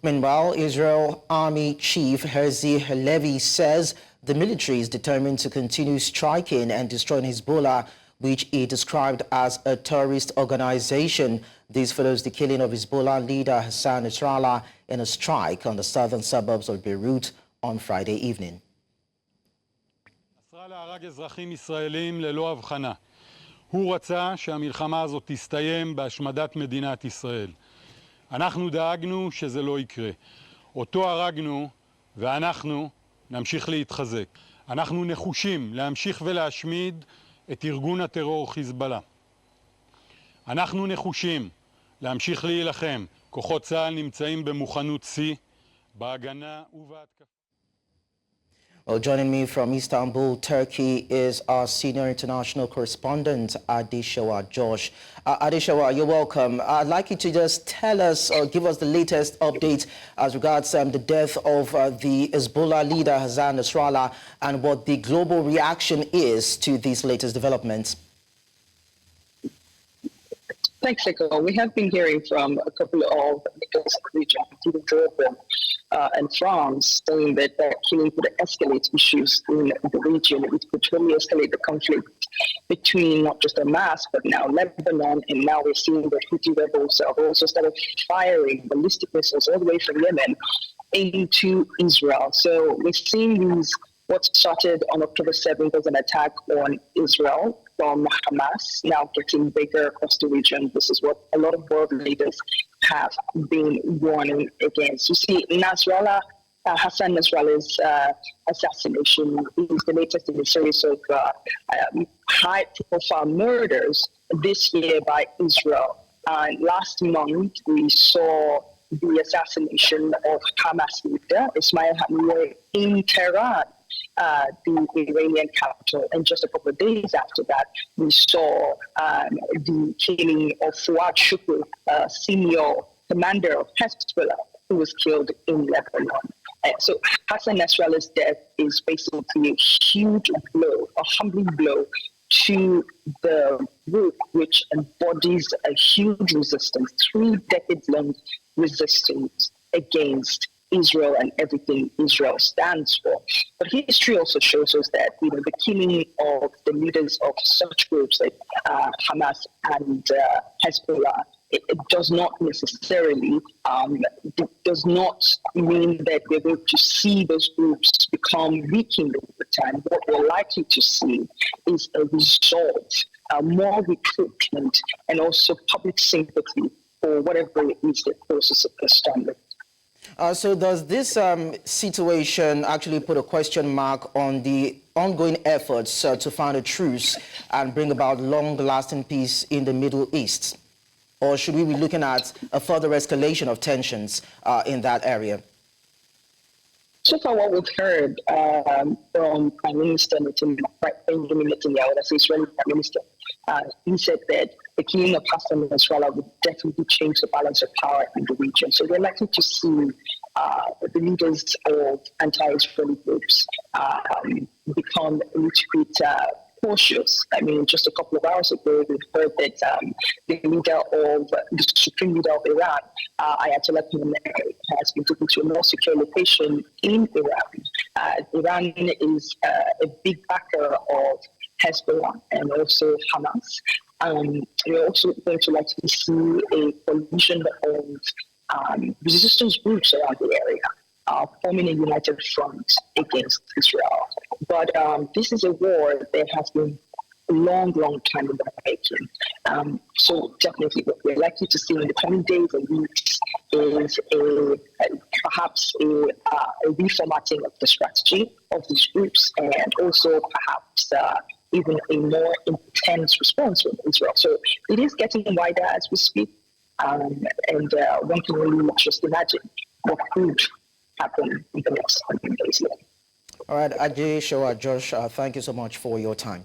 Meanwhile, Israel Army Chief Herzi Halevi says the military is determined to continue striking and destroying Hezbollah, which he described as a terrorist organization. This follows the killing of Hezbollah leader Hassan Nasrallah in a strike on the southern suburbs of Beirut on Friday evening. נסראללה הרג אזרחים ישראלים ללא הבחנה. הוא רצה שהמלחמה הזאת תסתיים בהשמדת מדינת ישראל. אנחנו דאגנו שזה לא יקרה. אותו הרגנו ואנחנו נמשיך להתחזק. אנחנו נחושים להמשיך ולהשמיד את ארגון הטרור חיזבאללה. אנחנו נחושים להמשיך להילחם. כוחות צה"ל נמצאים במוכנות שיא, בהגנה ובהתקפה. Well, joining me from Istanbul, Turkey, is our senior international correspondent, Adeshewa Josh. Adeshewa, you're welcome. I'd like you to just tell us or give us the latest updates as regards the death of the Hezbollah leader, Hassan Nasrallah, and what the global reaction is to these latest developments. Thanks, Nico. We have been hearing from a couple of leaders of the region, including Jordan and France, saying that killing could escalate issues in the region. It could totally escalate the conflict between not just Hamas, but now Lebanon. And now we're seeing that Houthi rebels have also started firing ballistic missiles all the way from Yemen into Israel. So we're seeing these, what started on October 7th as an attack on Israel from Hamas, now getting bigger across the region. This is what a lot of world leaders have been warning against. You see, Nasrallah, Hassan Nasrallah's assassination is the latest in a series of high-profile murders this year by Israel. Last month, we saw the assassination of Hamas leader Ismail Haniyeh in Tehran, the Iranian capital. And just a couple of days after that, we saw the killing of Fuad Shukr, senior commander of Hezbollah, who was killed in Lebanon. So Hassan Nasrallah's death is basically a huge blow, a humbling blow to the group which embodies a huge resistance, 3 decades-long resistance against Israel and everything Israel stands for. But history also shows us that the killing of the leaders of such groups like Hamas and Hezbollah, it does not necessarily does not mean that we're going to see those groups become weakened over time. What we're likely to see is a result, more recruitment, and also public sympathy for whatever it is the process of understanding. So does this situation actually put a question mark on the ongoing efforts to find a truce and bring about long-lasting peace in the Middle East? Or should we be looking at a further escalation of tensions in that area? So far, what we've heard from Prime Minister Benjamin Netanyahu, that's the Israeli Prime Minister, he said that the killing of Hassan Nasrallah would definitely change the balance of power in the region. So we're likely to see the leaders of anti-Israeli groups become a little bit cautious. I mean, just a couple of hours ago, we heard that the supreme leader of Iran, Ayatollah Khamenei, has been taken to a more secure location in Iran. Iran is a big backer of Hezbollah and also Hamas. We're also going to likely see a coalition of resistance groups around the area, forming a united front against Israel. But this is a war that has been a long, long time in the making. So definitely what we're likely to see in the coming days and weeks is perhaps a reformatting of the strategy of these groups, and also perhaps even a more intense response from Israel. So it is getting wider as we speak, and one can really just imagine what could happen in the next 100 days. All right, Adeshewa Josh, thank you so much for your time.